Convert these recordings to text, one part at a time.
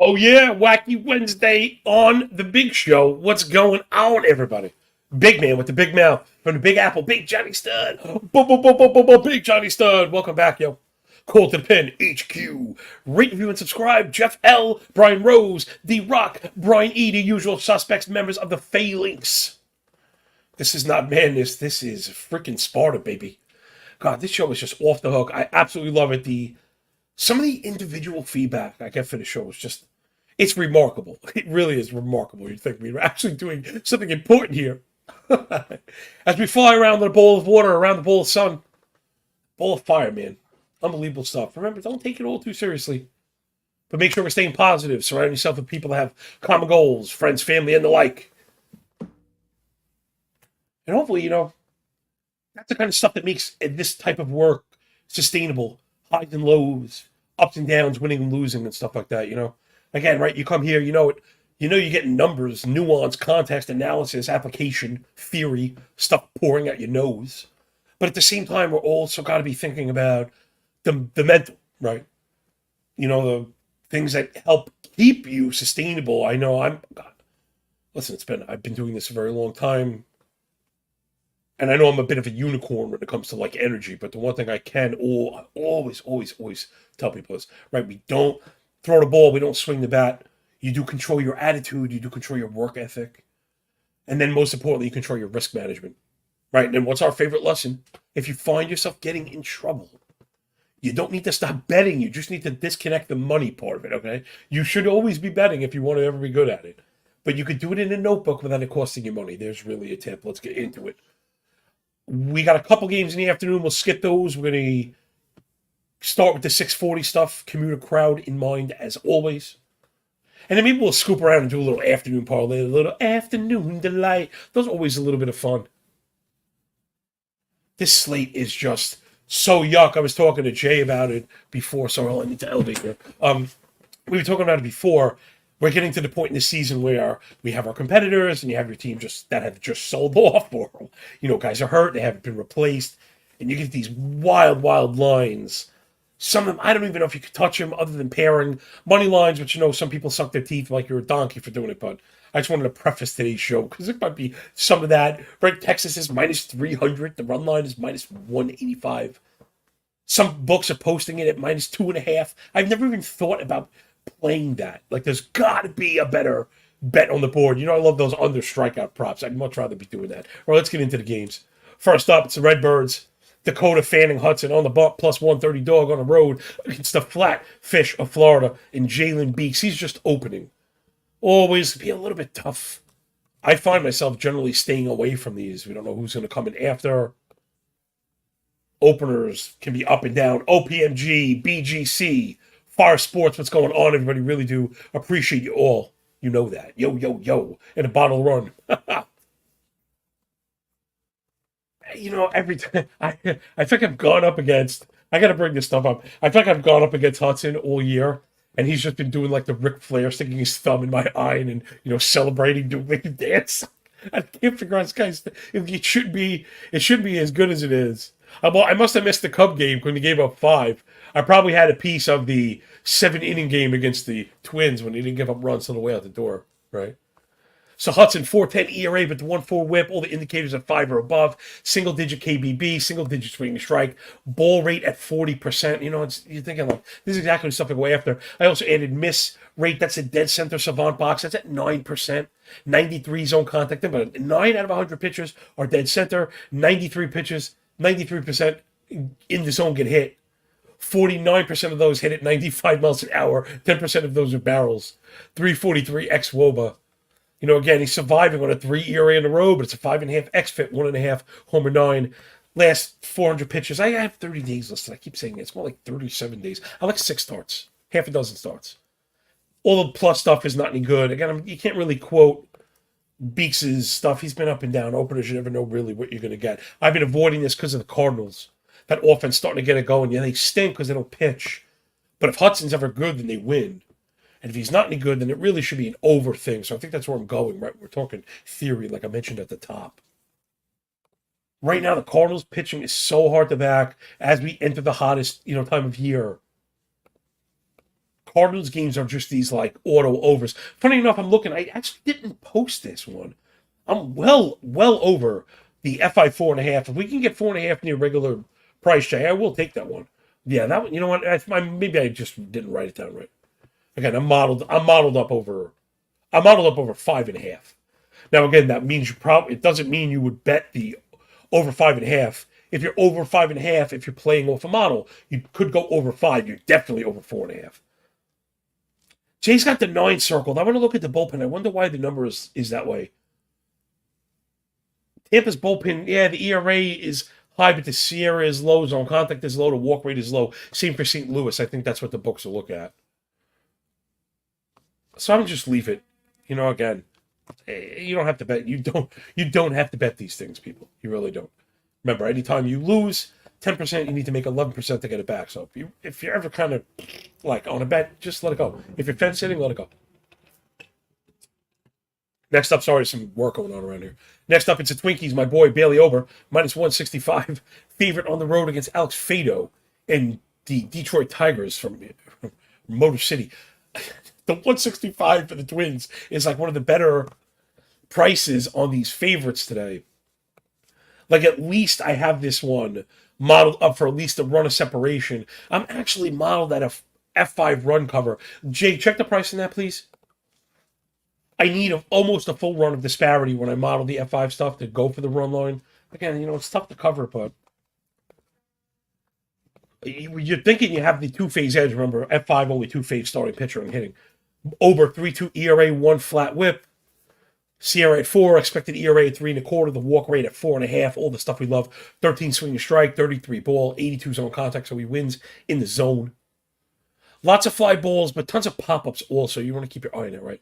Oh yeah, Wacky Wednesday on the Big Show. What's going on, everybody? Big man with the big mouth from the Big Apple, Big Johnny Stud. Big Johnny Stud. Welcome back, yo. Call to the Pen, HQ. Rate, review, and subscribe. Jeff L., Brian Rose, D Rock, Brian E., the usual suspects, members of the Phalanx. This is not madness. This is freaking Sparta, baby. God, this show is just off the hook. I absolutely love it. Some of the individual feedback I get for the show is just, it's remarkable. It really is remarkable. You think we're actually doing something important here. As we fly around the bowl of water, around the bowl of sun, bowl of fire, man. Unbelievable stuff. Remember, don't take it all too seriously. But make sure we're staying positive. Surround yourself with people that have common goals, friends, family, and the like. And hopefully, that's the kind of stuff that makes this type of work sustainable. Highs and lows, ups and downs, winning and losing, and stuff like that, Again, right, you come here, you're getting numbers, nuance, context, analysis, application, theory, stuff pouring out your nose. But at the same time, we're also got to be thinking about the mental, right? The things that help keep you sustainable. I know listen, I've been doing this a very long time. And I know I'm a bit of a unicorn when it comes to like energy, but the one thing I can always tell people is, right, we don't throw the ball, we don't swing the bat. You do control your attitude, you do control your work ethic. And then most importantly, you control your risk management, right? And then what's our favorite lesson? If you find yourself getting in trouble, you don't need to stop betting, you just need to disconnect the money part of it, okay? You should always be betting if you want to ever be good at it. But you could do it in a notebook without it costing you money. There's really a tip. Let's get into it. We got a couple games in the afternoon. We'll skip those. We're going to start with the 6:40 stuff. Commuter crowd in mind, as always. And then maybe we'll scoop around and do a little afternoon parlay, a little afternoon delight. Those are always a little bit of fun. This slate is just so yuck. I was talking to Jay about it before. Sorry, I need to elevate here. We were talking about it before. We're getting to the point in the season where we have our competitors and you have your team that have just sold off, or, guys are hurt, they haven't been replaced, and you get these wild lines. Some of them, I don't even know if you could touch them other than pairing money lines, which, some people suck their teeth like you're a donkey for doing it, but I just wanted to preface today's show because it might be some of that. Right, Texas is minus 300. The run line is minus 185. Some books are posting it at minus 2.5. I've never even thought about playing that. Like, there's got to be a better bet on the board. I love those under strikeout props. I'd much rather be doing that. All right, let's get into the games. First up, it's the Redbirds. Dakota Fanning Hudson on the bump, plus 130 dog on the road against the Flat Fish of Florida and Jalen Beeks. He's just opening. Always be a little bit tough. I find myself generally staying away from these. We don't know who's going to come in after. Openers can be up and down. OPMG, BGC, Fire Sports, what's going on, everybody? Really do appreciate you all. You know that. Yo. And a bottle run. Every time I think I've gone up against, I got to bring this stuff up. I think I've gone up against Hudson all year, and he's just been doing like the Ric Flair, sticking his thumb in my eye and celebrating, doing like a dance. I can't figure out this guy's, it should be as good as it is. I must have missed the Cub game when he gave up 5. I probably had a piece of the 7-inning game against the Twins when he didn't give up runs till the way out the door, right? So Hudson, 4.10 ERA, but the 1.4 whip, all the indicators at 5 or above, single-digit KBB, single-digit swing and strike, ball rate at 40%. You're thinking, like, this is exactly the stuff I go after. I also added miss rate. That's a dead center savant box. That's at 9%. 93 zone contact. But 9 out of 100 pitchers are dead center. 93 pitches, 93% in the zone get hit. 49% of those hit at 95 miles an hour. 10% of those are barrels. 343 ex Woba. Again, he's surviving on a 3 ERA in a row, but it's a 5.5 xFIP, 1.5 homer 9. Last 400 pitches. I have 30 days listed. I keep saying it. It's more like 37 days. I like 6 starts, half a dozen starts. All the plus stuff is not any good. Again, you can't really quote Beeks' stuff. He's been up and down. Openers, you never know really what you're going to get. I've been avoiding this because of the Cardinals. That offense starting to get it going. Yeah, they stink because they don't pitch. But if Hudson's ever good, then they win. And if he's not any good, then it really should be an over thing. So I think that's where I'm going, right? We're talking theory, like I mentioned at the top. Right now, the Cardinals pitching is so hard to back as we enter the hottest, time of year. Cardinals games are just these like auto overs. Funny enough, I'm looking. I actually didn't post this one. I'm well over the F5 4.5. If we can get 4.5 near regular price, Jay, I will take that one. Yeah, that one. You know what? Maybe I just didn't write it down right. Again, I'm modeled up over 5.5. Now, again, that means it doesn't mean you would bet the over 5.5. If you're over 5.5, if you're playing off a model, you could go over 5. You're definitely over 4.5. Jay's got the 9 circled. I want to look at the bullpen. I wonder why the number is that way. Tampa's bullpen, yeah, the ERA is high, but the Sierra is low. Zone contact is low. The walk rate is low. Same for St. Louis. I think that's what the books will look at. So I'm just leave it. Again, you don't have to bet. You don't have to bet these things, people. You really don't. Remember, anytime you lose 10%, you need to make 11% to get it back. So if you're ever kind of like on a bet, just let it go. If you're fence sitting, let it go. Next up, sorry, some work going on around here. Next up, it's the Twinkies. My boy Bailey Ober, minus 165, favorite on the road against Alex Fado and the Detroit Tigers from Motor City. The 165 for the Twins is like one of the better prices on these favorites today. Like, at least I have this one modeled up for at least a run of separation. I'm actually modeled at a F5 run cover. Jay, check the price on that, please. I need almost a full run of disparity when I model the F5 stuff to go for the run line. Again, it's tough to cover, but you're thinking you have the two-phase edge. Remember, F5 only two-phase starting pitcher and hitting. Over 3.2 ERA, 1 flat whip. Sierra at 4, expected ERA at 3.25, the walk rate at 4.5, all the stuff we love. 13 swing and strike, 33 ball, 82 zone contact, so he wins in the zone. Lots of fly balls, but tons of pop-ups also. You want to keep your eye on it, right?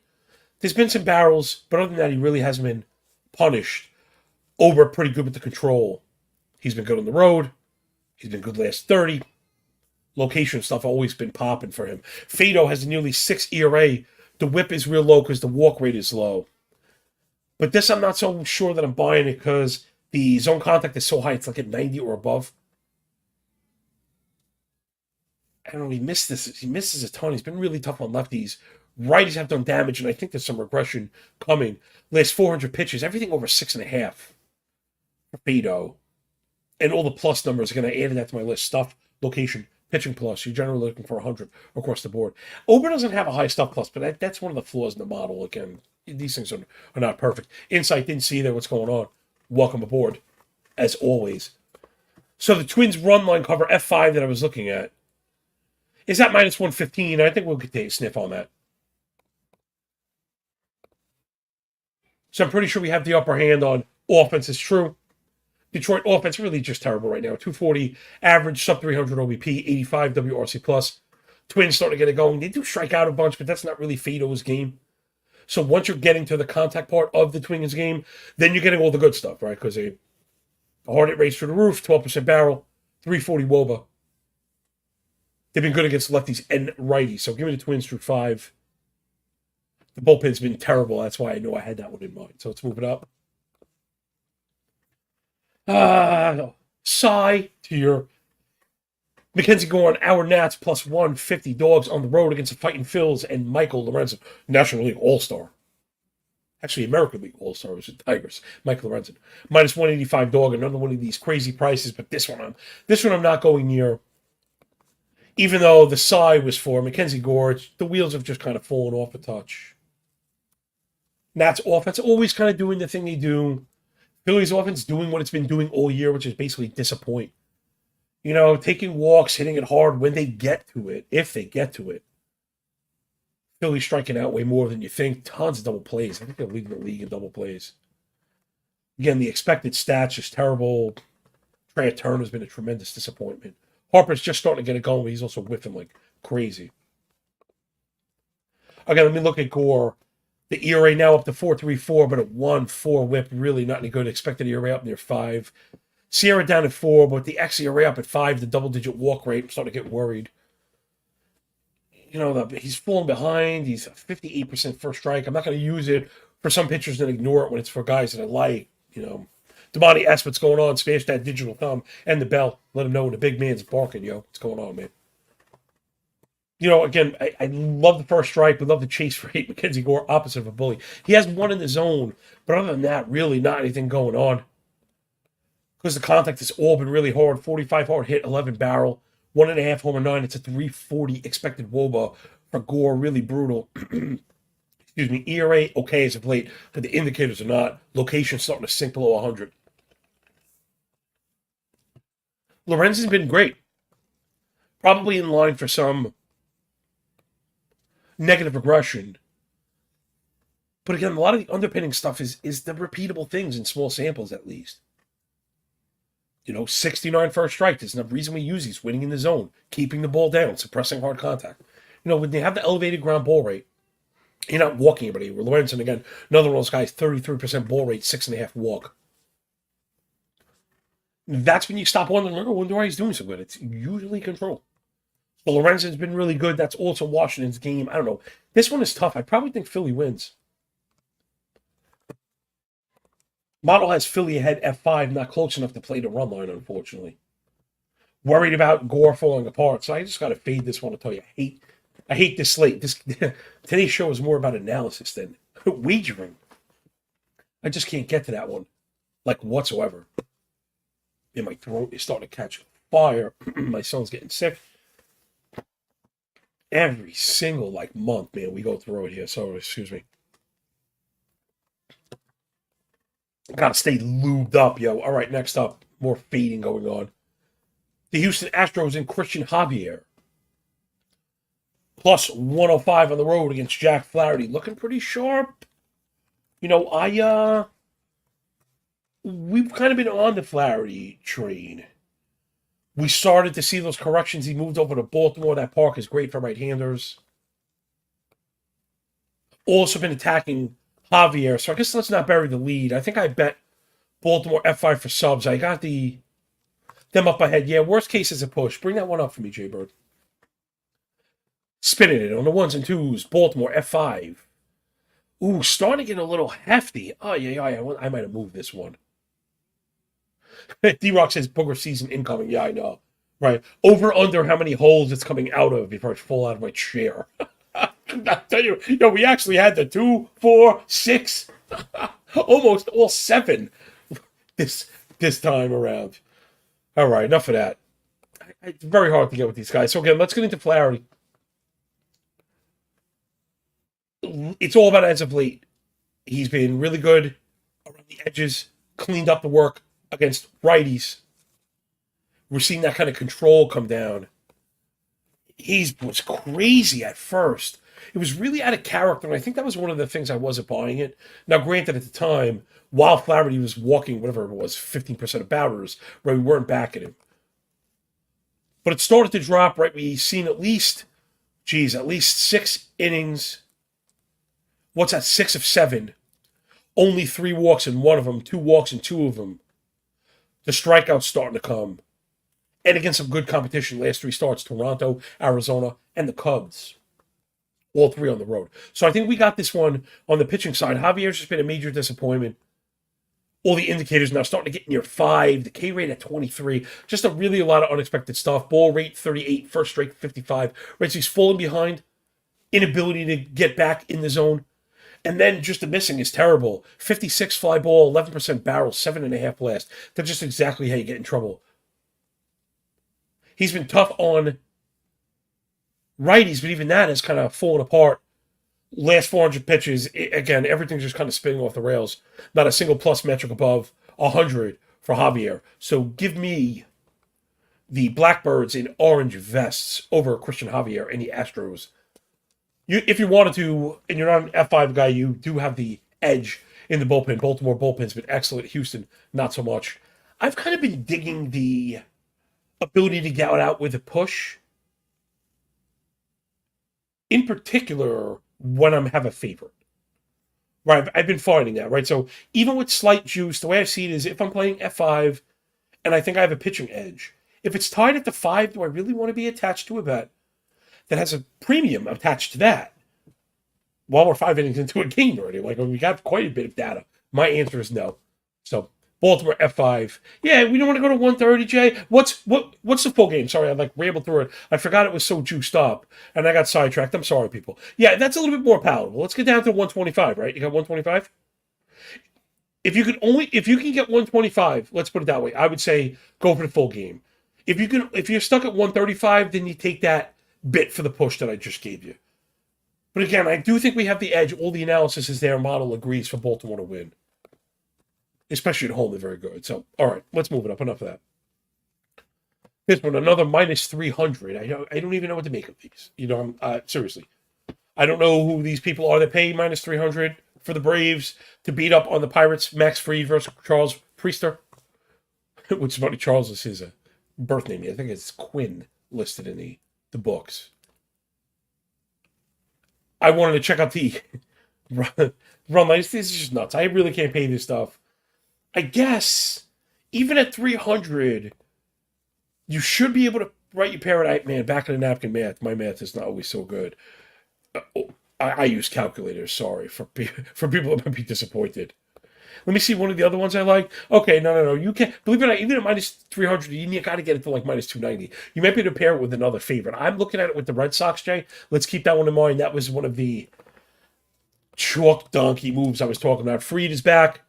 There's been some barrels, but other than that, he really hasn't been punished. Ober pretty good with the control. He's been good on the road. He's been good last 30. Location stuff always been popping for him. Fado has a nearly 6 ERA. The whip is real low because the walk rate is low. But this, I'm not so sure that I'm buying it because the zone contact is so high, it's like at 90 or above. I don't know, he misses a ton. He's been really tough on lefties. Righties have done damage, and I think there's some regression coming. Last 400 pitches, everything over 6.5 for Fado. And all the plus numbers are going to add that to my list. Stuff, location, pitching plus. You're generally looking for 100 across the board. Ober doesn't have a high stuff plus, but that's one of the flaws in the model. Again, these things are not perfect. Insight didn't see that what's going on. Welcome aboard, as always. So the Twins run line cover F5 that I was looking at is at minus 115. I think we'll get a sniff on that. So I'm pretty sure we have the upper hand on offense. It's true. Detroit offense really just terrible right now. 240 average, sub 300 OBP, 85 WRC plus. Twins starting to get it going. They do strike out a bunch, but that's not really Fado's game. So once you're getting to the contact part of the Twins game, then you're getting all the good stuff, right? Because a hard hit rates through the roof, 12% barrel, 340 WOBA. They've been good against lefties and righties. So give me the Twins through 5. The bullpen's been terrible. That's why I know I had that one in mind. So let's move it up. Sigh to your Mackenzie Gore, our Nats plus 150 dogs on the road against the Fighting Phils and Michael Lorenzen, National League All-Star. Actually, American League All-Star was the Tigers. Michael Lorenzen. Minus 185 dog, another one of these crazy prices, but this one I'm not going near. Even though the sigh was for Mackenzie Gore, the wheels have just kind of fallen off a touch. Nats offense always kind of doing the thing they do. Phillies offense doing what it's been doing all year, which is basically disappoint. Taking walks, hitting it hard when they get to it, if they get to it. Philly striking out way more than you think. Tons of double plays. I think they're leading the league in double plays. Again, the expected stats is terrible. Trey Turner's been a tremendous disappointment. Harper's just starting to get it going, but he's also whiffing like crazy. Okay, let me look at Gore. The ERA now up to 4.34, but a 1.4 whip, really not any good. Expected ERA up near 5. Sierra down at 4, but the xERA up at 5, the double-digit walk rate. I'm starting to get worried. He's falling behind. He's a 58% first strike. I'm not going to use it for some pitchers and ignore it when it's for guys that I like. Damani asks what's going on. Smash that digital thumb and the bell. Let him know when the big man's barking, what's going on, man. Again, I love the first strike. We love the chase rate. Mackenzie Gore, opposite of a bully. He has one in the zone, but other than that, really not anything going on. Because the contact has all been really hard. 45 hard hit, 11 barrel, 1.5 homer 9. It's a 340 expected WOBA for Gore. Really brutal. Excuse me. ERA okay as of late, but the indicators are not. Location starting to sink below 100. Lorenzen's been great. Probably in line for some negative regression. But again, a lot of the underpinning stuff is the repeatable things in small samples, at least. 69 first strike. There's no reason we use these. Winning in the zone, keeping the ball down, suppressing hard contact. When they have the elevated ground ball rate, you're not walking anybody. Lorenzen, again, another one of those guys, 33% ball rate, 6.5 walk. That's when you stop wondering, wonder why he's doing so good. It's usually control. But Lorenzen's been really good. That's also Washington's game. I don't know. This one is tough. I probably think Philly wins. Model has Philly ahead F5, not close enough to play the run line, unfortunately. Worried about Gore falling apart, so I just got to fade this one. I'll tell you, I hate this slate. Today's show is more about analysis than wagering. I just can't get to that one, like whatsoever. And my throat is starting to catch fire. My son's getting sick. Every single month, man, we go through it here. So excuse me. Gotta stay lubed up, yo. All right, next up, more fading going on. The Houston Astros and Christian Javier. Plus 105 on the road against Jack Flaherty. Looking pretty sharp. We've kind of been on the Flaherty train. We started to see those corrections. He moved over to Baltimore. That park is great for right-handers. Also been attacking Javier. So I guess let's not bury the lead. I think I bet Baltimore F5 for subs. I got them up ahead. Yeah, worst case is a push. Bring that one up for me, Jay Bird. Spinning it on the ones and twos. Baltimore F5. Ooh, starting to get a little hefty. Oh, yeah. I might have moved this one. D-Rock says booger season incoming. Yeah, I know. Right. Over, under how many holes it's coming out of before I fall out of my chair. I tell you, we actually had the 2, 4, 6, almost all 7 this time around. All right, enough of that. It's very hard to get with these guys. So again, let's get into Flaherty. It's all about as of late. He's been really good around the edges, cleaned up the work against righties. We're seeing that kind of control come down. He was crazy at first. It was really out of character, and I think that was one of the things I wasn't buying it. Now, granted, at the time, while Flaherty was walking, whatever it was, 15% of batters, right, we weren't backing him. But it started to drop, right? We've seen at least 6 innings. What's that? 6 of 7. Only 3 walks in one of them, 2 walks in 2 of them. The strikeouts starting to come. And against some good competition, last 3 starts, Toronto, Arizona, and the Cubs. All 3 on the road. So I think we got this one on the pitching side. Javier's just been a major disappointment. All the indicators now starting to get near 5. The K rate at 23. Just a lot of unexpected stuff. Ball rate 38. First strike 55. Right, so he's falling behind. Inability to get back in the zone. And then just the missing is terrible. 56 fly ball, 11% barrel, 7.5 blast. That's just exactly how you get in trouble. He's been tough on righties, but even that has kind of fallen apart. Last 400 pitches, again, everything's just kind of spinning off the rails. Not a single plus metric above 100 for Javier. So give me the Blackbirds in orange vests over Christian Javier and the Astros. If you wanted to, and you're not an F5 guy, you do have the edge in the bullpen. Baltimore bullpen's been excellent. Houston, not so much. I've kind of been digging the ability to get out with a push. In particular, when I have a favorite. Right, I've been finding that, right? So even with slight juice, the way I see it is if I'm playing F5 and I think I have a pitching edge, if it's tied at the 5, do I really want to be attached to a bet that has a premium attached to that? While we're 5 innings into a game already, like we got quite a bit of data. My answer is no. So Baltimore F5. Yeah, we don't want to go to 130, Jay. What's the full game? Sorry, I rambled through it. I forgot it was so juiced up, and I got sidetracked. I'm sorry, people. Yeah, that's a little bit more palatable. Let's get down to 125, right? You got 125? If you can get 125, let's put it that way, I would say go for the full game. If you're stuck at 135, then you take that bit for the push that I just gave you. But again, I do think we have the edge. All the analysis is there. Model agrees for Baltimore to win. Especially at home, they're very good. So, all right, let's move it up. Enough of that. This one, another minus 300. I don't even know what to make of these. Seriously. I don't know who these people are that pay minus 300 for the Braves to beat up on the Pirates. Max Fried versus Charles Priester. Which is funny, Charles is his birth name. I think it's Quinn listed in the books. I wanted to check out the run lines. This is just nuts. I really can't pay this stuff. I guess, even at 300, you should be able to write your parrot. Man, back in the napkin math. My math is not always so good. I use calculators. Sorry for people that might be disappointed. Let me see one of the other ones I like. Okay, no. You can't, believe it or not, even at minus 300, you got to get it to like minus 290. You might be able to pair it with another favorite. I'm looking at it with the Red Sox, Jay. Let's keep that one in mind. That was one of the chalk donkey moves I was talking about. Fried is back.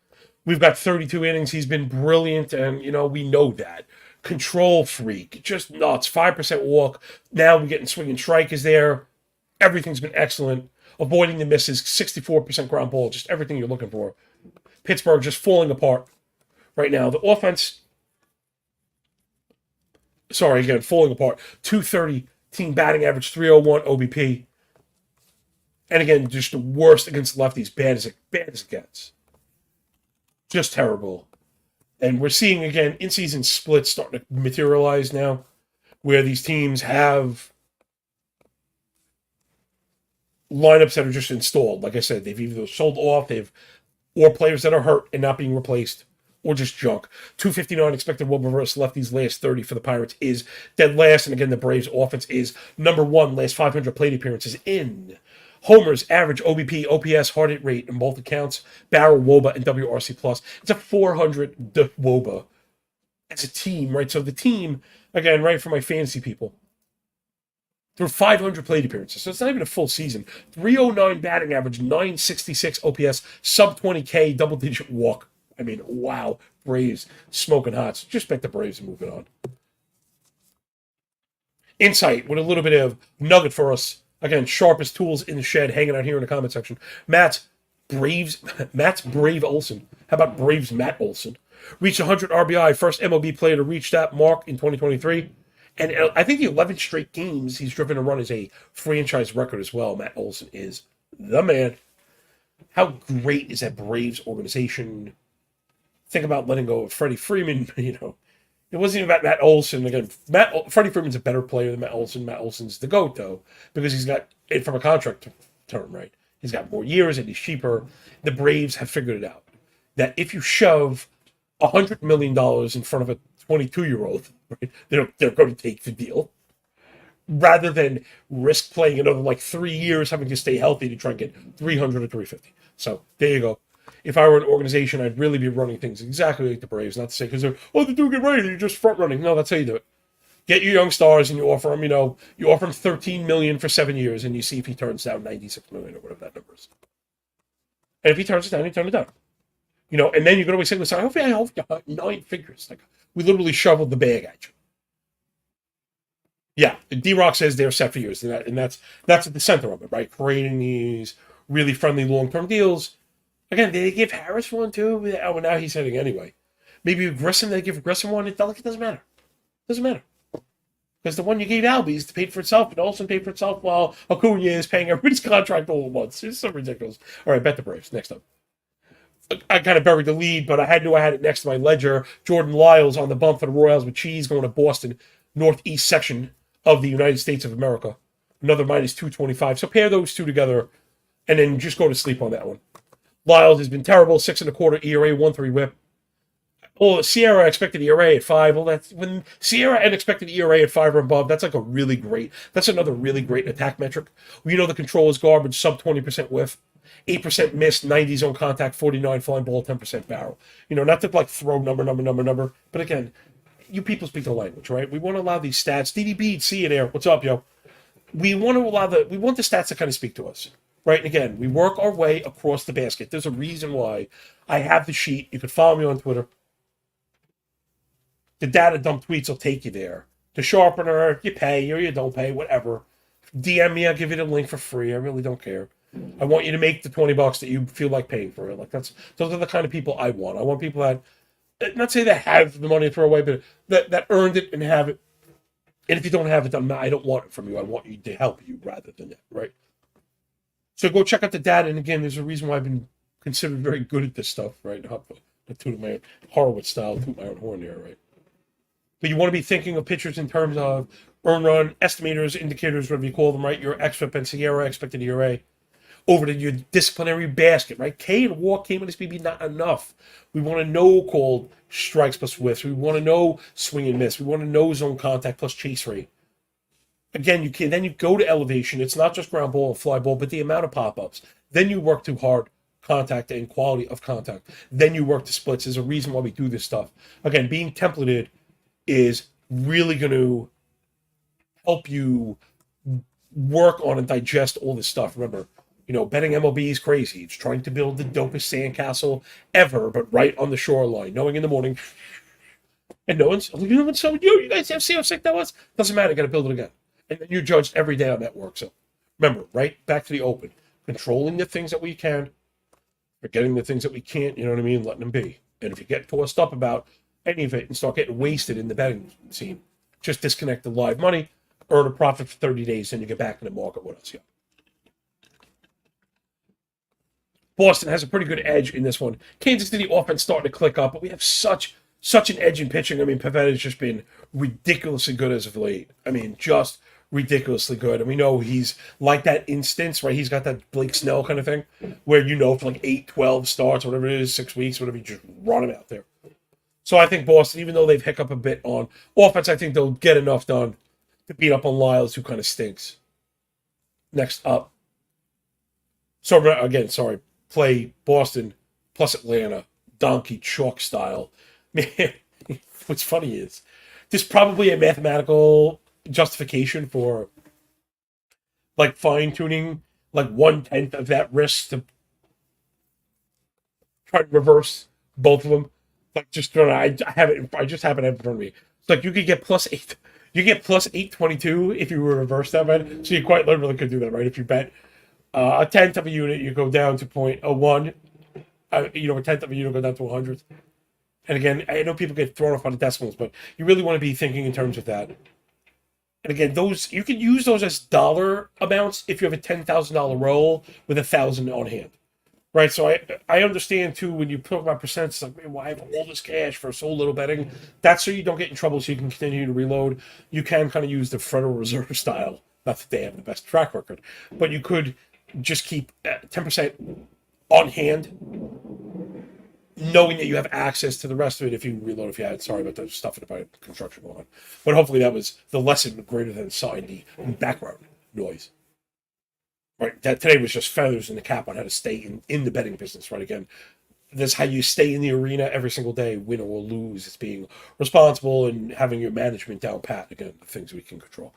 We've got 32 innings. He's been brilliant, and, we know that. Control freak. Just nuts. 5% walk. Now we're getting swing and strike is there. Everything's been excellent. Avoiding the misses. 64% ground ball. Just everything you're looking for. Pittsburgh just falling apart right now. The offense, falling apart. 230 team batting average, 301 OBP. And again, just the worst against lefties. Bad as it gets. Just terrible. And we're seeing, again, in-season splits starting to materialize now, where these teams have lineups that are just installed. Like I said, they've either sold off, or players that are hurt and not being replaced, or just junk. 259 expected WOBA versus lefties last 30 for the Pirates is dead last. And again, the Braves offense is number 1 last 500 plate appearances in. Homers, average, OBP, OPS, hard hit rate in both accounts, barrel, WOBA, and WRC+. It's a 400 WOBA as a team, right? So the team, again, right, for my fantasy people, through 500 plate appearances. So it's not even a full season. 309 batting average, 966 OPS, sub 20K, double-digit walk. I mean, wow. Braves smoking hot. So just bet the Braves and moving on. Insight with a little bit of nugget for us. Again, sharpest tools in the shed hanging out here in the comment section. Matt's Brave Olsen. How about Braves Matt Olsen? Reached 100 RBI. First MLB player to reach that mark in 2023. And I think the 11 straight games he's driven a run is a franchise record as well. Matt Olsen is the man. How great is that Braves organization? Think about letting go of Freddie Freeman. It wasn't even about Matt Olsen. Again, Freddie Freeman's a better player than Matt Olsen. Matt Olsen's the GOAT, though, because he's got it from a contract term, right? He's got more years and he's cheaper. The Braves have figured it out. That if you shove $100 million in front of a 22-year-old, right, they're going to take the deal. Rather than risk playing another 3 years having to stay healthy to try and get 300 or 350. So there you go. If I were an organization, I'd really be running things exactly like the Braves. Not to say because they're doing it right, you're just front running. No, that's how you do it. Get your young stars and you offer them, you offer him $13 million for 7 years, and you see if he turns down $96 million or whatever that number is. And if he turns it down, he turns it down. And then you can always say, listen, I hope you have 9 figures. We literally shoveled the bag at you. Yeah, D-Rock says they're set for years, and that's at the center of it, right? Creating these really friendly long-term deals. Again, did they give Harris one too? Oh, now he's hitting anyway. Maybe Grissom, they give Grissom one. It doesn't matter. Doesn't matter. Because the one you gave Albies paid for itself, but also paid for itself while Acuna is paying everybody's contract all at once. It's so ridiculous. All right, bet the Braves. Next up. I kind of buried the lead, but I knew I had it next to my ledger. Jordan Lyles on the bump for the Royals with cheese going to Boston, northeast section of the United States of America. Another minus 225. So pair those two together and then just go to sleep on that one. Lyles has been terrible, 6.25 ERA, 1.3 WHIP. Well, Sierra expected ERA at 5. Well, that's when Sierra and expected ERA at 5 or above. That's like a really great. That's another really great attack metric. We know the control is garbage, sub 20% whiff, 8% missed, 90 zone contact, 49 flying ball, 10% barrel. Not to like throw number. But again, you people speak the language, right? We want to allow these stats. DDB, see you there. What's up, yo? We want the stats to kind of speak to us. Right, and again, we work our way across the basket. There's a reason why I have the sheet. You can follow me on Twitter. The data dump tweets will take you there. The sharpener, you pay or you don't pay, whatever. DM me, I'll give you the link for free. I really don't care. I want you to make the $20 that you feel like paying for it. Like those are the kind of people I want. I want people that, not say that have the money to throw away, but that earned it and have it. And if you don't have it, I don't want it from you. I want you to help you rather than that, right? So go check out the data. And again, there's a reason why I've been considered very good at this stuff, right? Not toot my Horowitz style, toot my own horn here, right? But you want to be thinking of pitchers in terms of earn run, estimators, indicators, whatever you call them, right? Your xFIP and Sierra, expected ERA, over to your disciplinary basket, right? K and walk, K minus BB, not enough. We want to know called strikes plus whiffs. We want to know swing and miss. We want to know zone contact plus chase rate. Again, then you go to elevation. It's not just ground ball and fly ball, but the amount of pop-ups. Then you work to hard contact and quality of contact. Then you work to splits. There's a reason why we do this stuff. Again, being templated is really going to help you work on and digest all this stuff. Remember, betting MLB is crazy. It's trying to build the dopest sandcastle ever, but right on the shoreline, knowing in the morning, and no one's, so you guys see how sick that was? Doesn't matter, got to build it again. And then you're judged every day on that work. So remember, right back to the open, controlling the things that we can, forgetting the things that we can't, you know what I mean? Letting them be. And if you get tossed up about any of it and start getting wasted in the betting scene, just disconnect the live money, earn a profit for 30 days, then you get back in the market with us. Yeah. Boston has a pretty good edge in this one. Kansas City offense starting to click up, but we have such an edge in pitching. I mean, Pivetta has just been ridiculously good as of late. I mean, just ridiculously good. And we know he's like that instance, right? He's got that Blake Snell kind of thing where, for like 8, 12 starts, whatever it is, 6 weeks, whatever, you just run him out there. So I think Boston, even though they've hiccup a bit on offense, I think they'll get enough done to beat up on Lyles, who kind of stinks. Next up. So again, play Boston plus Atlanta, donkey chalk style. Man, what's funny is there's probably a mathematical justification for like fine-tuning like 1/10 of that risk to try to reverse both of them. Like just I just have it in front of me. It's like you could get +8. You get +822 if you were to reverse that, right? So you quite literally could do that, right? If you bet a tenth of a unit, you go down to 0.01. A tenth of a unit go down to 100. And again, I know people get thrown off on the decimals, but you really want to be thinking in terms of that. And again, those you can use those as dollar amounts if you have a $10,000 roll with 1,000 on hand, right? So I understand too when you talk about percents, like, man, why I have all this cash for so little betting? That's so you don't get in trouble, so you can continue to reload. You can kind of use the Federal Reserve style. Not that they have the best track record, but you could just keep 10% on hand, knowing that you have access to the rest of it if you reload. If you had, sorry about the stuff about construction going on, but hopefully that was the lesson greater than the background noise. Right, that today was just feathers in the cap on how to stay in the betting business. Right, again, that's how you stay in the arena every single day, win or lose. It's being responsible and having your management down pat. Again, the things we can control.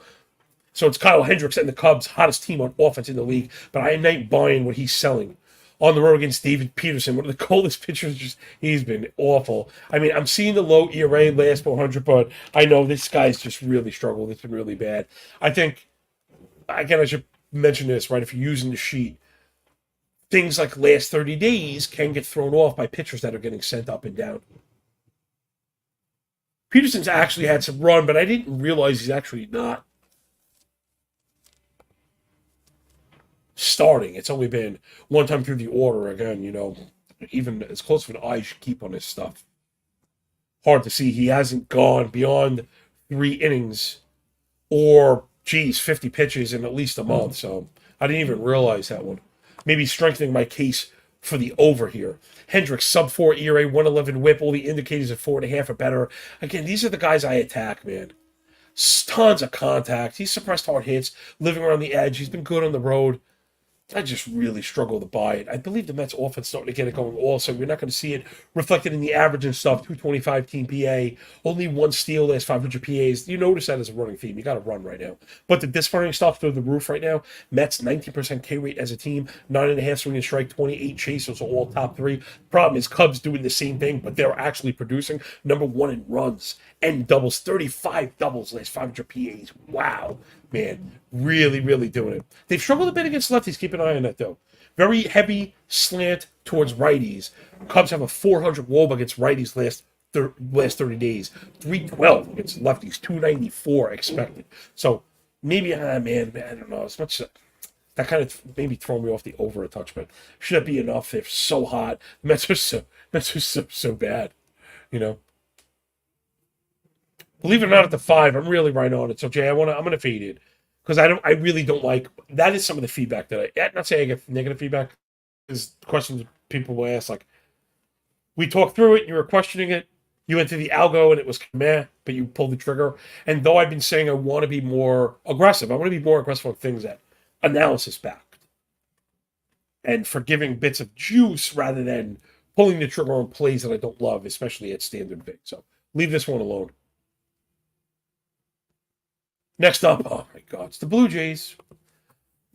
So it's Kyle Hendricks and the Cubs, hottest team on offense in the league, but I ain't buying what he's selling. On the road against David Peterson, one of the coldest pitchers, he's been awful. I mean, I'm seeing the low ERA last 400, but I know this guy's just really struggled. It's been really bad. I think, again, I should mention this, right? If you're using the sheet, things like last 30 days can get thrown off by pitchers that are getting sent up and down. Peterson's actually had some run, but I didn't realize he's actually not starting. It's only been one time through the order again, even as close of an eye you should keep on this stuff. Hard to see. He hasn't gone beyond 3 innings or, 50 pitches in at least a month. So I didn't even realize that one. Maybe strengthening my case for the over here. Hendricks, sub-4 ERA, 111 whip. All the indicators at 4.5 or better. Again, these are the guys I attack, man. Tons of contact. He's suppressed hard hits, living around the edge. He's been good on the road. I just really struggle to buy it. I believe the Mets offense starting to get it going also. You're not going to see it reflected in the average and stuff. 225 team PA. Only one steal last 500 PAs. You notice that as a running theme. You got to run right now. But the disappointing stuff through the roof right now. Mets 19% K rate as a team. 9.5 swing and strike. 28 chasers are all top 3. Problem is Cubs doing the same thing, but they're actually producing. Number 1 in runs and doubles. 35 doubles last 500 PAs. Wow. Man, really, really doing it. They've struggled a bit against lefties. Keep an eye on that, though. Very heavy slant towards righties. Cubs have a 400 WOBA against righties last 30 days. 312 against lefties. 294 expected. So maybe, man, I don't know. As much that kind of maybe throw me off the over a touch, but should that be enough? They're so hot. The Mets are so bad, Believe it or not, at the 5, I'm really right on it. So Jay, I'm gonna fade it because I really don't like that. Is some of the feedback that not saying I get negative feedback, is questions people will ask. Like, we talked through it, you were questioning it, you went to the algo and it was meh, but you pulled the trigger. And though I've been saying I want to be more aggressive, I want to be more aggressive on things that analysis backed and for giving bits of juice rather than pulling the trigger on plays that I don't love, especially at standard big. So leave this one alone. Next up, oh my God, it's the Blue Jays.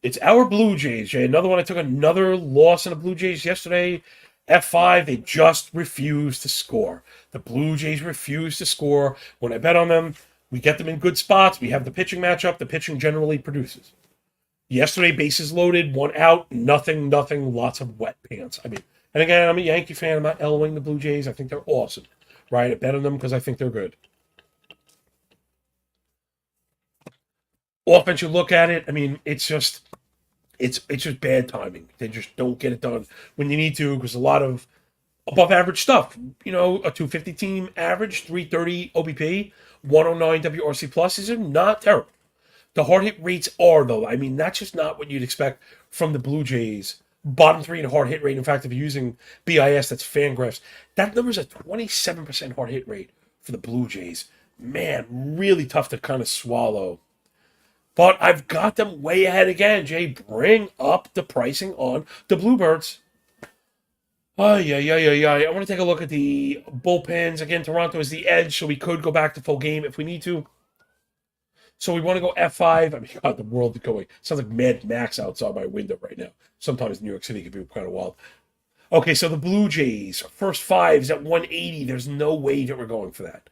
It's our Blue Jays, Jay. Another one. I took another loss in the Blue Jays yesterday. F5, they just refuse to score. The Blue Jays refuse to score. When I bet on them, we get them in good spots. We have the pitching matchup. The pitching generally produces. Yesterday, bases loaded, 1 out, nothing, lots of wet pants. And again, I'm a Yankee fan. I'm not L-wing the Blue Jays. I think they're awesome, right? I bet on them because I think they're good. Offense, you look at it, it's just bad timing. They just don't get it done when you need to because a lot of above average stuff. A 250 team average, 330 OBP, 109 WRC plus is not terrible. The hard hit rates are, though. That's just not what you'd expect from the Blue Jays. Bottom 3 in hard hit rate. In fact, if you're using BIS, that's Fangraphs, that number's a 27% hard hit rate for the Blue Jays. Man, really tough to kind of swallow. But I've got them way ahead again, Jay. Bring up the pricing on the Bluebirds. I want to take a look at the bullpens. Again, Toronto is the edge, so we could go back to full game if we need to. So we want to go F5. God, the world is going. Sounds like Mad Max outside my window right now. Sometimes New York City can be kind of wild. Okay, so the Blue Jays, first 5s at 180. There's no way that we're going for that.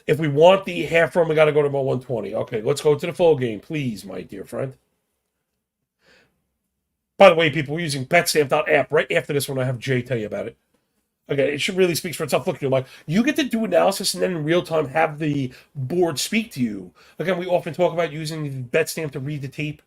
If we want the half run, we got to go to about 120. Okay, let's go to the full game, please, my dear friend. By the way, people, we're using betstamp.app. Right after this one, I have Jay tell you about it. Okay, it should really speak for itself. Look, you get to do analysis and then in real time have the board speak to you. Again, we often talk about using Betstamp to read the tape.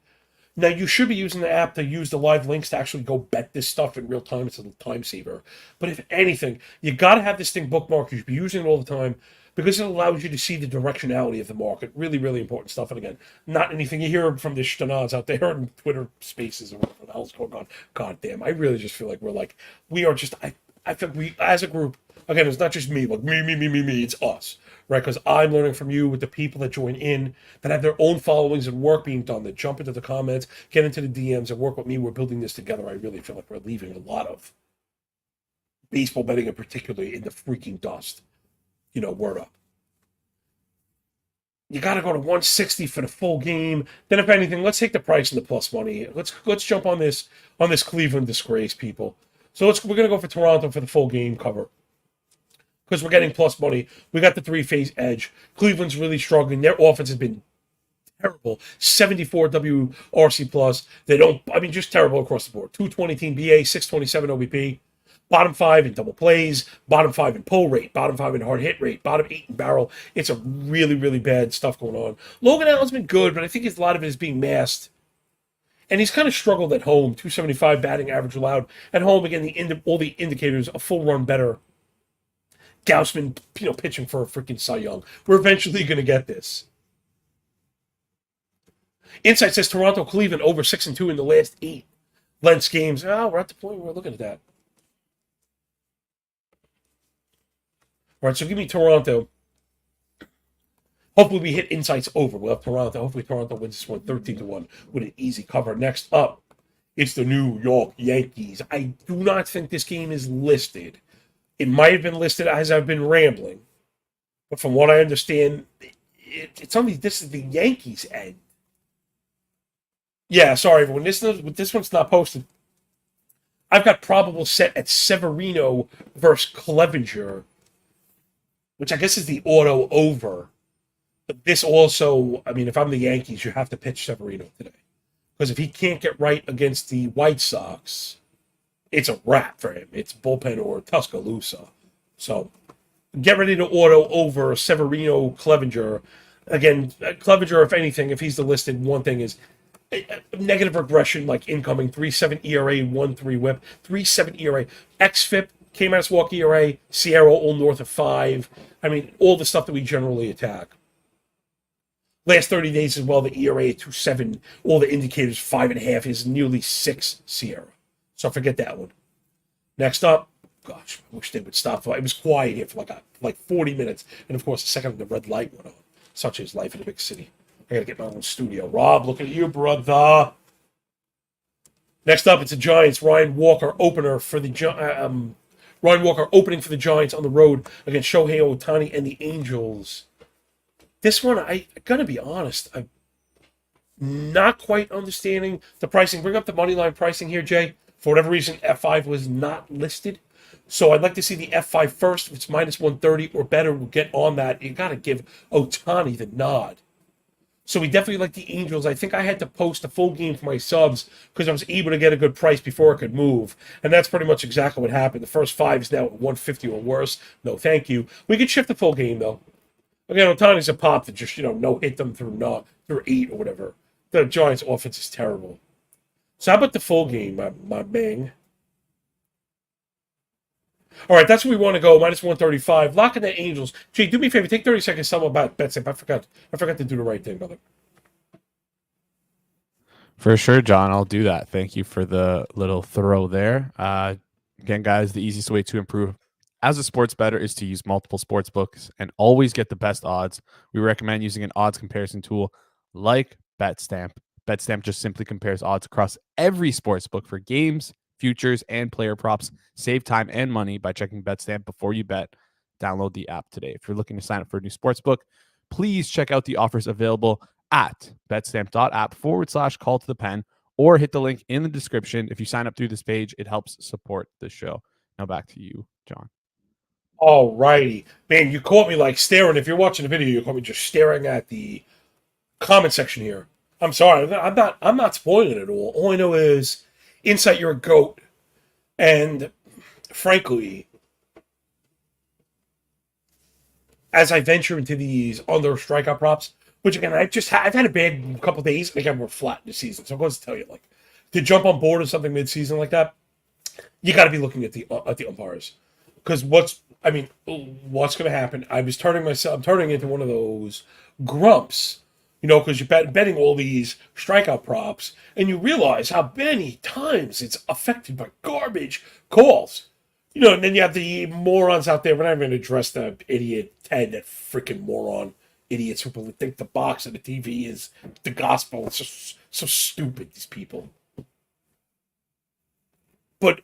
Now, you should be using the app to use the live links to actually go bet this stuff in real time. It's a time saver. But if anything, you got to have this thing bookmarked. You should be using it all the time because it allows you to see the directionality of the market. Really, really important stuff. And again, not anything you hear from the shtanaz out there in Twitter spaces or whatever the hell's going on. God damn, I really just feel like we are just, I feel we, as a group, again, it's not just me, like me, it's us, right? Because I'm learning from you with the people that join in, that have their own followings and work being done, that jump into the comments, get into the DMs, and work with me. We're building this together. I really feel like we're leaving a lot of baseball betting, in particular, in the freaking dust. Word up. You got to go to 160 for the full game. Then, if anything, let's take the price and the plus money. Let's jump on this Cleveland disgrace, people. So we're gonna go for Toronto for the full game cover because we're getting plus money. We got the 3-phase edge. Cleveland's really struggling. Their offense has been terrible. 74 WRC plus. They don't. Just terrible across the board. 220 team BA, 627 OBP. Bottom 5 in double plays, bottom 5 in pull rate, bottom 5 in hard hit rate, bottom 8 in barrel. It's a really, really bad stuff going on. Logan Allen's been good, but I think a lot of it is being masked. And he's kind of struggled at home. 275 batting average allowed. At home, again, all the indicators, a full run better. Gaussman, pitching for a freaking Cy Young. We're eventually going to get this. Insight says Toronto, Cleveland over 6-2 in the last 8 Lentz games. Oh, we're at the point where we're looking at that. All right, so give me Toronto. Hopefully we hit Insights over. We'll have Toronto. Hopefully Toronto wins this one 13-1 with an easy cover. Next up, it's the New York Yankees. I do not think this game is listed. It might have been listed as I've been rambling. But from what I understand, it's only this is the Yankees end. Yeah, sorry everyone. This one's not posted. I've got probable set at Severino versus Clevenger, which I guess is the auto over. But this also, if I'm the Yankees, you have to pitch Severino today. Because if he can't get right against the White Sox, it's a wrap for him. It's bullpen or Tuscaloosa. So get ready to auto over Severino Clevenger. Again, Clevenger, if anything, if he's the listed, one thing is negative regression, like incoming, 3.7 ERA, 1.3 whip, 3.7 ERA. XFIP, K-minus walk ERA, Sierra all north of 5. All the stuff that we generally attack. Last 30 days as well, the ERA 2.7, all the indicators 5.5 is nearly 6 Sierra. So forget that one. Next up, gosh, I wish they would stop. It was quiet here for like 40 minutes. And of course, the second the red light went on. Such is life in a big city. I gotta get my own studio. Rob, look at you, brother. Next up, it's the Giants. Ryan Walker opening for the Giants on the road against Shohei Ohtani and the Angels. This one, I gotta be honest, I'm not quite understanding the pricing. Bring up the money line pricing here, Jay. For whatever reason, F5 was not listed. So I'd like to see the F5 first. If it's minus 130 or better, we'll get on that. You gotta give Ohtani the nod. So we definitely like the Angels. I think I had to post a full game for my subs because I was able to get a good price before it could move. And that's pretty much exactly what happened. The first 5 is now at 150 or worse. No, thank you. We could shift the full game, though. Again, Otani's a pop that just, no hit them through 8 or whatever. The Giants' offense is terrible. So how about the full game, my bang? All right, that's where we want to go. Minus 135. Lock in the Angels. Jay, do me a favor. Take 30 seconds. Tell them about BetSafe. I forgot to do the right thing, brother. For sure, John. I'll do that. Thank you for the little throw there. Again, guys, the easiest way to improve as a sports bettor is to use multiple sports books and always get the best odds. We recommend using an odds comparison tool like BetStamp. BetStamp just simply compares odds across every sports book for games, futures, and player props. Save time and money by checking BetStamp before you bet. Download the app today. If you're looking to sign up for a new sports book, please check out the offers available at betstamp.app/call to the pen or hit the link in the description. If you sign up through this page, it helps support the show. Now back to you, John. All righty. Man, you caught me staring. If you're watching the video, you caught me just staring at the comment section here. I'm sorry. I'm not spoiling it at all. All I know is Insight, you're a GOAT. And frankly, as I venture into these under strikeout props, which again, I've had a bad couple days. Again, we're flat this season. So I'm going to tell you, to jump on board with something mid-season like that, you got to be looking at the umpires. Because what's going to happen? I'm turning into one of those grumps, because you're betting all these strikeout props, and you realize how many times it's affected by garbage calls. And then you have the morons out there. We're not even going to address the idiot Ted, that freaking moron. Idiots who think the box and the TV is the gospel. It's just so stupid, these people. But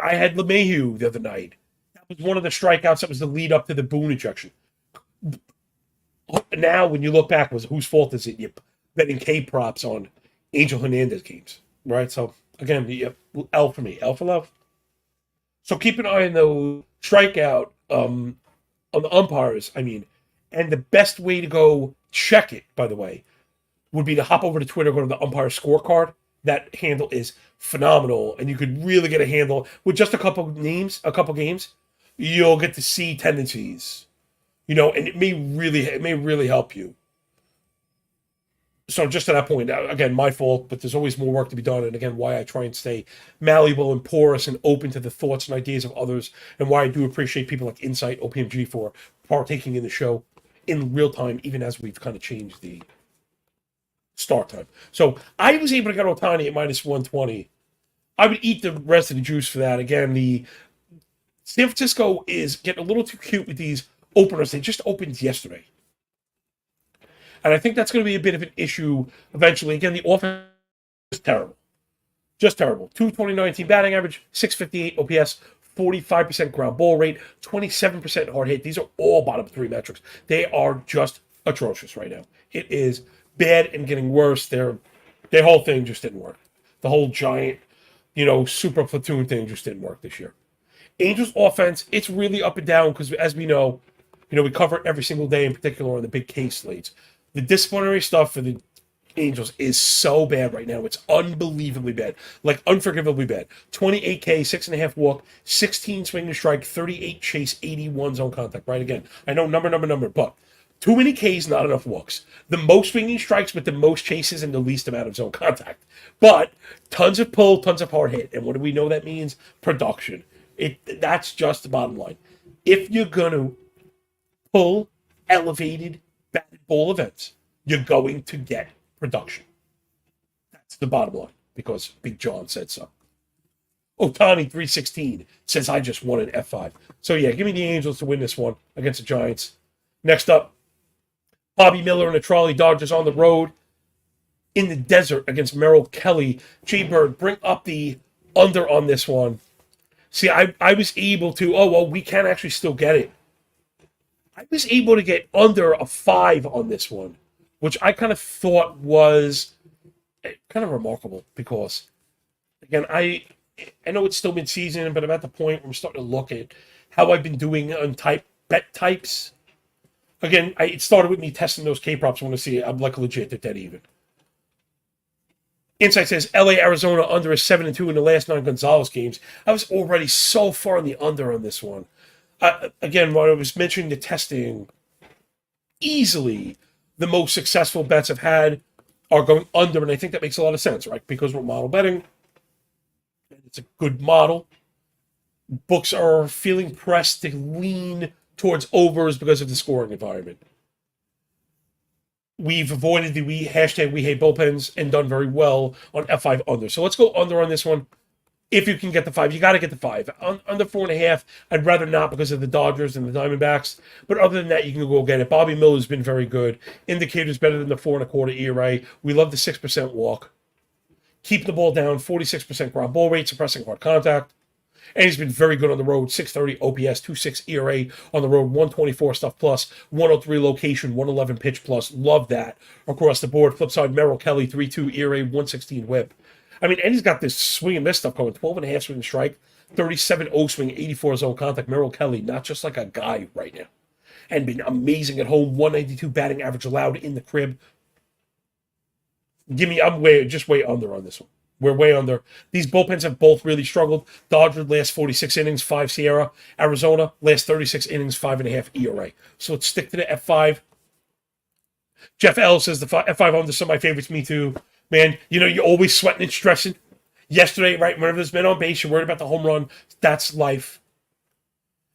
I had LeMahieu the other night. Was one of the strikeouts that was the lead up to the Boone ejection. Now, when you look back, whose fault is it? You're betting K props on Angel Hernandez games, right? So, again, L for me. L for love. So, keep an eye on the strikeout on the umpires, and the best way to go check it, by the way, would be to hop over to Twitter, go to the umpire scorecard. that handle is phenomenal, and you could really get a handle with just a couple names, a couple games. You'll get to see tendencies, and it may really help you. So just to that point, again, my fault, but there's always more work to be done. And again, why I try and stay malleable and porous and open to the thoughts and ideas of others, and why I do appreciate people like Insight, OPMG, for partaking in the show in real time, even as we've kind of changed the start time. So I was able to get Otani at minus 120. I would eat the rest of the juice for that. Again, the San Francisco is getting a little too cute with these openers. They just opened yesterday. And I think that's going to be a bit of an issue eventually. Again, the offense is terrible. Just terrible. 220-19 batting average, 658 OPS, 45% ground ball rate, 27% hard hit. These are all bottom three metrics. They are just atrocious right now. It is bad and getting worse. Their whole thing just didn't work. The whole giant, super platoon thing just didn't work this year. Angels offense, it's really up and down because, as we know, we cover it every single day, in particular on the big K slates. The disciplinary stuff for the Angels is so bad right now. It's unbelievably bad, like unforgivably bad. 28 K, 6.5 walk, 16 swing and strike, 38 chase, 81 zone contact. Right, again, I know number, but too many Ks, not enough walks. The most swinging strikes with the most chases and the least amount of zone contact. But tons of pull, tons of hard hit. And what do we know that means? Production. That's just the bottom line. If you're going to pull elevated batted ball events, you're going to get production. That's the bottom line, because Big John said so. Otani 316 says, I just won an F5. So yeah, give me the Angels to win this one against the Giants. Next up, Bobby Miller and the Trolley Dodgers on the road in the desert against Merrill Kelly. Jay Bird, bring up the under on this one. See, I was able to, we can actually still get it. I was able to get under a 5 on this one, which I kind of thought was kind of remarkable because, again, I know it's still mid-season, but I'm at the point where I'm starting to look at how I've been doing on bet types. Again, it started with me testing those K-props. I want to see it. I'm like legit at dead even. Insight says LA, Arizona under is 7-2 in the last 9 Gonzalez games. I was already so far on the under on this one. Again, when I was mentioning the testing, easily the most successful bets I've had are going under, and I think that makes a lot of sense, right? Because we're model betting. It's a good model. Books are feeling pressed to lean towards overs because of the scoring environment. We've avoided the we hate bullpens and done very well on F5 under. So let's go under on this one. If you can get the 5, you got to get the 5. Under 4.5, I'd rather not because of the Dodgers and the Diamondbacks. But other than that, you can go get it. Bobby Miller's been very good. Indicators better than the 4.25 ERA. We love the 6% walk. Keep the ball down, 46% ground ball rate, suppressing hard contact. And he's been very good on the road. 630 OPS, 2.6 ERA on the road, 124 stuff plus, 103 location, 111 pitch plus. Love that across the board. Flip side, Merrill Kelly, 3.2 ERA, 116 whip. I mean, and he's got this swing and miss stuff going. 12.5 swing and strike, 37 O swing, 84 zone contact. Merrill Kelly, not just like a guy right now. And been amazing at home. 192 batting average allowed in the crib. I'm way under on this one. We're way under. These bullpens have both really struggled. Dodgers last 46 innings, 5 Sierra. Arizona last 36 innings, 5.5 ERA. So let's stick to the F5. Jeff L says the F5 under, some of my favorites. Me too. Man, you're always sweating and stressing. Yesterday, right, whenever there's men on base, you're worried about the home run. That's life.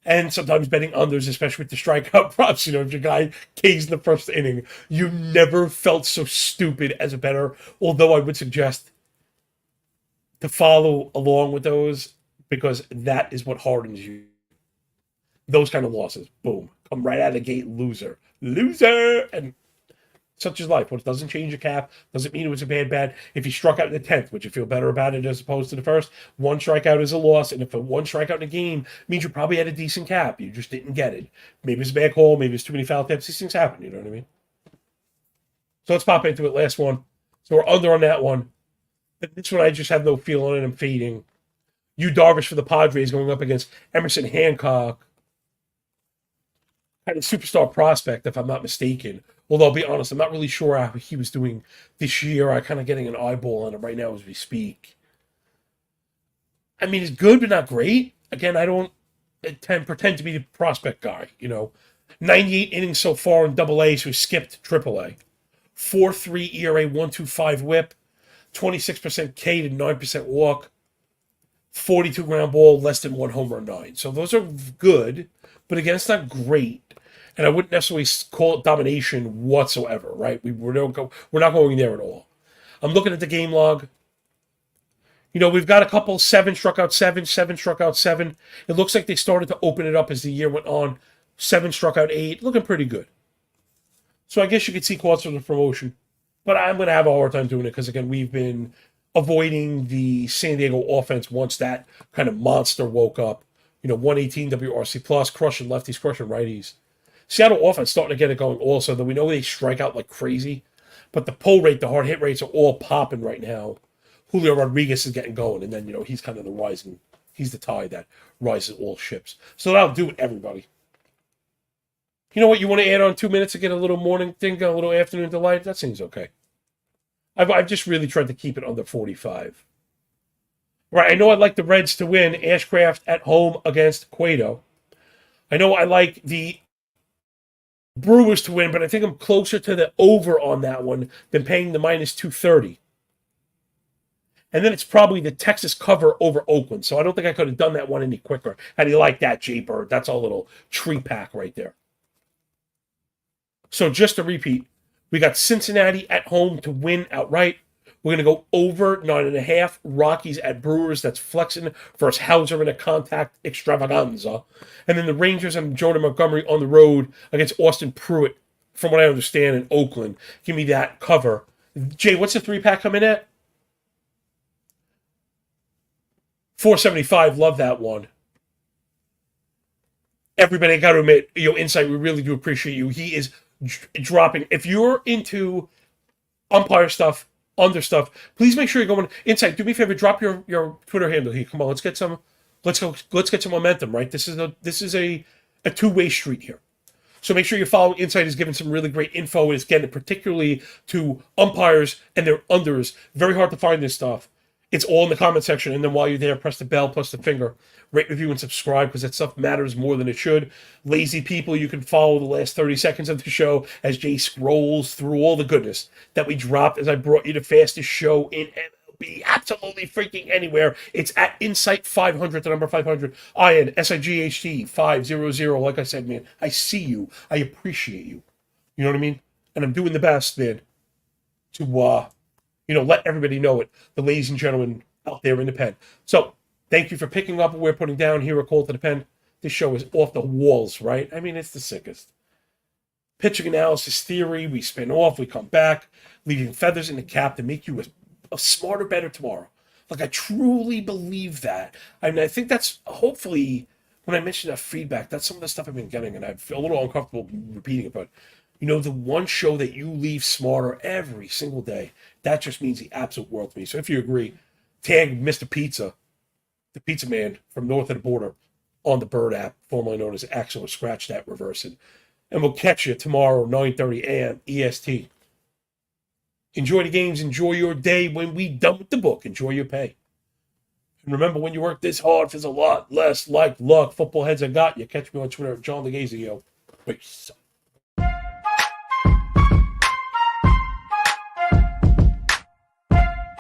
And sometimes betting unders, especially with the strikeout props. If your guy K's in the first inning, you never felt so stupid as a bettor. Although I would suggest to follow along with those, because that is what hardens you. Those kind of losses, boom, come right out of the gate, loser. And such is life. What doesn't change your cap doesn't mean it was a bad. If you struck out in the 10th, would you feel better about it as opposed to the first? One strikeout is a loss, and if one strikeout in a game means you probably had a decent cap, you just didn't get it. Maybe it's a bad call, maybe it's too many foul tips. These things happen, you know what I mean? So let's pop into it. Last one. So we're under on that one. This one I just have no feel on it. I'm fading. Yu Darvish for the Padres going up against Emerson Hancock. Kind of superstar prospect, if I'm not mistaken. Although I'll be honest, I'm not really sure how he was doing this year. I'm kind of getting an eyeball on him right now as we speak. I mean, he's good, but not great. Again, I don't pretend to be the prospect guy, 98 innings so far in Double A, so he skipped Triple A. 4.3 ERA, 1.25 WHIP, 26% K to 9% walk, 42 ground ball, less than 1 home run, 9. So those are good, but again, it's not great. And I wouldn't necessarily call it domination whatsoever, right? We're not going there at all. I'm looking at the game log. We've got a couple 7 struck out 7, 7 struck out 7. It looks like they started to open it up as the year went on. 7 struck out 8, looking pretty good. So I guess you could see cause for the promotion. But I'm going to have a hard time doing it because, again, we've been avoiding the San Diego offense once that kind of monster woke up. 118 WRC plus, crushing lefties, crushing righties. Seattle offense starting to get it going also, though we know they strike out like crazy. But the pull rate, the hard hit rates are all popping right now. Julio Rodriguez is getting going, and then, he's kind of he's the tide that rises all ships. So that'll do it, everybody. You know what? You want to add on 2 minutes to get a little morning thing, a little afternoon delight? That seems okay. I've just really tried to keep it under 45. Right, I know I like the Reds to win. Ashcraft at home against Cueto. I know I like the Brewers to win, but I think I'm closer to the over on that one than paying the minus 230. And then it's probably the Texas cover over Oakland. So I don't think I could have done that one any quicker. How do you like that, J-Bird? That's a little tree pack right there. So just to repeat, we got Cincinnati at home to win outright. We're going to go over 9.5. Rockies at Brewers. That's flexing versus Hauser in a contact extravaganza. And then the Rangers and Jordan Montgomery on the road against Austin Pruitt, from what I understand, in Oakland. Give me that cover. Jay, what's the 3-pack coming at? 475. Love that one. Everybody, I got to admit, Insight, we really do appreciate you. He is dropping. If you're into umpire stuff, under stuff, please make sure you're going Insight. Do me a favor, drop your Twitter handle here. Come on, let's get some momentum, right? This is a two-way street here. So make sure you're following Insight. Is giving some really great info. It's getting particularly to umpires and their unders. Very hard to find this stuff. It's all in the comment section. And then while you're there, press the bell, press the finger, rate, review, and subscribe because that stuff matters more than it should. Lazy people, you can follow the last 30 seconds of the show as Jay scrolls through all the goodness that we dropped as I brought you the fastest show in MLB. Absolutely freaking anywhere. It's at Insight 500, the number 500. INSIGHT 500. Like I said, man, I see you. I appreciate you. You know what I mean? And I'm doing the best, man, to let everybody know it, the ladies and gentlemen out there in the pen. So, thank you for picking up what we're putting down here at Call to the Pen. This show is off the walls, right? I mean, it's the sickest. Pitching analysis theory, we spin off, we come back, leaving feathers in the cap to make you a smarter, better tomorrow. Like, I truly believe that. I mean, I think that's, hopefully, when I mention that feedback, that's some of the stuff I've been getting, and I feel a little uncomfortable repeating it, but the one show that you leave smarter every single day, that just means the absolute world to me. So if you agree, tag Mr. Pizza, the pizza man from north of the border, on the Bird app, formerly known as Axel, or scratch that, reverse it. And we'll catch you tomorrow, 9:30 a.m. EST. Enjoy the games. Enjoy your day. When we done with the book, enjoy your pay. And remember, when you work this hard, there's a lot less like luck. Football heads, I got you. Catch me on Twitter at John Laghezza. Peace.